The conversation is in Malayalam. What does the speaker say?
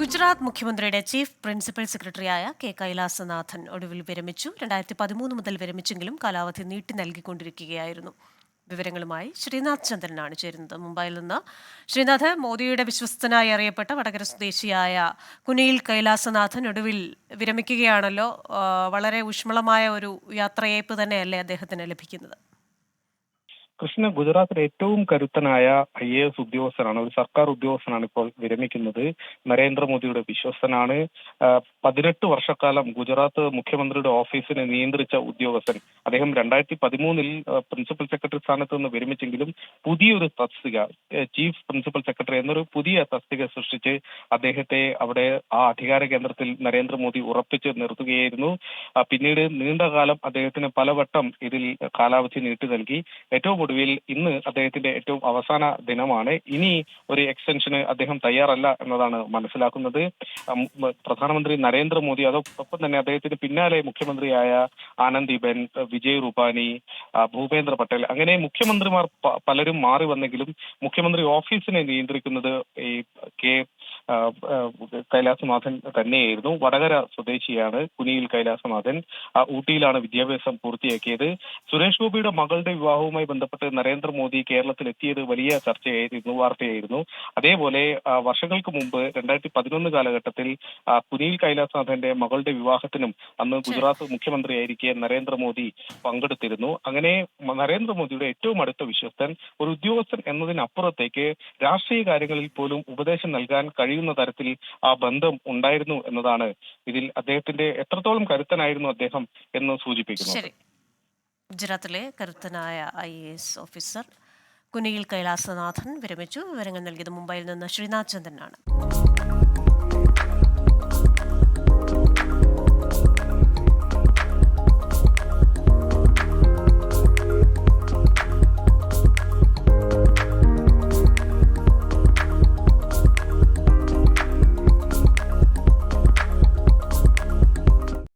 ഗുജറാത്ത് മുഖ്യമന്ത്രിയുടെ ചീഫ് പ്രിൻസിപ്പൽ സെക്രട്ടറിയായ കെ കൈലാസനാഥൻ ഒടുവിൽ വിരമിച്ചു. 2013 മുതൽ വിരമിച്ചെങ്കിലും കാലാവധി നീട്ടി നൽകിക്കൊണ്ടിരിക്കുകയായിരുന്നു. വിവരങ്ങളുമായി ശ്രീനാഥ് ചന്ദ്രനാണ് ചേരുന്നത് മുംബൈയിൽ നിന്ന്. ശ്രീനാഥ്, മോദിയുടെ വിശ്വസ്തനായി അറിയപ്പെട്ട വടകര സ്വദേശിയായ കുനിയിൽ കൈലാസനാഥൻ ഒടുവിൽ വിരമിക്കുകയാണല്ലോ. വളരെ ഊഷ്മളമായ ഒരു യാത്രയയപ്പ് തന്നെയല്ലേ അദ്ദേഹത്തിന് ലഭിക്കുന്നത്? കൃഷ്ണ, ഗുജറാത്തിലെ ഏറ്റവും കരുത്തനായ IAS ഉദ്യോഗസ്ഥനാണ്, ഒരു സർക്കാർ ഉദ്യോഗസ്ഥനാണ് ഇപ്പോൾ വിരമിക്കുന്നത്. നരേന്ദ്രമോദിയുടെ വിശ്വസ്തനാണ്. 18 വർഷക്കാലം ഗുജറാത്ത് മുഖ്യമന്ത്രിയുടെ ഓഫീസിനെ നിയന്ത്രിച്ച ഉദ്യോഗസ്ഥൻ. അദ്ദേഹം 2013 പ്രിൻസിപ്പൽ സെക്രട്ടറി സ്ഥാനത്ത് നിന്ന് വിരമിച്ചെങ്കിലും പുതിയൊരു തസ്തിക, ചീഫ് പ്രിൻസിപ്പൽ സെക്രട്ടറി എന്നൊരു പുതിയ തസ്തിക സൃഷ്ടിച്ച് അദ്ദേഹത്തെ അവിടെ ആ അധികാര കേന്ദ്രത്തിൽ നരേന്ദ്രമോദി ഉറപ്പിച്ച് നിർത്തുകയായിരുന്നു. പിന്നീട് നീണ്ടകാലം അദ്ദേഹത്തിന് പലവട്ടം ഇതിൽ കാലാവധി നീട്ടി നൽകി. ഏറ്റവും ഒടുവിൽ ഇന്ന് അദ്ദേഹത്തിന്റെ ഏറ്റവും അവസാന ദിനമാണ്. ഇനി ഒരു എക്സ്റ്റൻഷന് അദ്ദേഹം തയ്യാറല്ല എന്നതാണ് മനസ്സിലാക്കുന്നത്. പ്രധാനമന്ത്രി നരേന്ദ്രമോദി, അതോടൊപ്പം തന്നെ അദ്ദേഹത്തിന് പിന്നാലെ മുഖ്യമന്ത്രിയായ ആനന്ദിബെൻ, വിജയ് റുപാനി, ഭൂപേന്ദ്ര പട്ടേൽ, അങ്ങനെ മുഖ്യമന്ത്രിമാർ പലരും മാറി വന്നെങ്കിലും മുഖ്യമന്ത്രി ഓഫീസിനെ നിയന്ത്രിക്കുന്നത് ഈ കെ കൈലാസനാഥൻ തന്നെയായിരുന്നു. വടകര സ്വദേശിയാണ് കുനിയിൽ കൈലാസനാഥൻ. ഊട്ടിയിലാണ് വിദ്യാഭ്യാസം പൂർത്തിയാക്കിയത്. സുരേഷ് ഗോപിയുടെ മകളുടെ വിവാഹവുമായി ബന്ധപ്പെട്ട് നരേന്ദ്രമോദി കേരളത്തിൽ എത്തിയത് വലിയ ചർച്ചയായിരുന്നു, വാർത്തയായിരുന്നു. അതേപോലെ വർഷങ്ങൾക്ക് മുമ്പ് 2011 കാലഘട്ടത്തിൽ കുനിയിൽ കൈലാസനാഥന്റെ മകളുടെ വിവാഹത്തിനും അന്ന് ഗുജറാത്ത് മുഖ്യമന്ത്രിയായിരിക്കെ നരേന്ദ്രമോദി പങ്കെടുത്തിരുന്നു. അങ്ങനെ നരേന്ദ്രമോദിയുടെ ഏറ്റവും അടുത്ത വിശ്വസ്തൻ, ഒരു ഉദ്യോഗസ്ഥൻ എന്നതിനപ്പുറത്തേക്ക് രാഷ്ട്രീയ കാര്യങ്ങളിൽ പോലും ഉപദേശം നൽകാൻ കഴിയുന്ന തരത്തിൽ ആ ബന്ധം ഉണ്ടായിരുന്നു എന്നതാണ് ഇതിൽ അദ്ദേഹത്തിന്റെ എത്രത്തോളം കരുത്തനായിരുന്നു അദ്ദേഹം എന്ന് സൂചിപ്പിക്കുന്നത്. ഗുജറാത്തിലെ കരുത്തനായ IAS ഓഫീസർ കുനിയിൽ കൈലാസനാഥൻ വിരമിച്ചു. വിവരങ്ങൾ നൽകിയത് മുംബൈയിൽ നിന്ന് ശ്രീനാഥ് ചന്ദ്രനാണ്.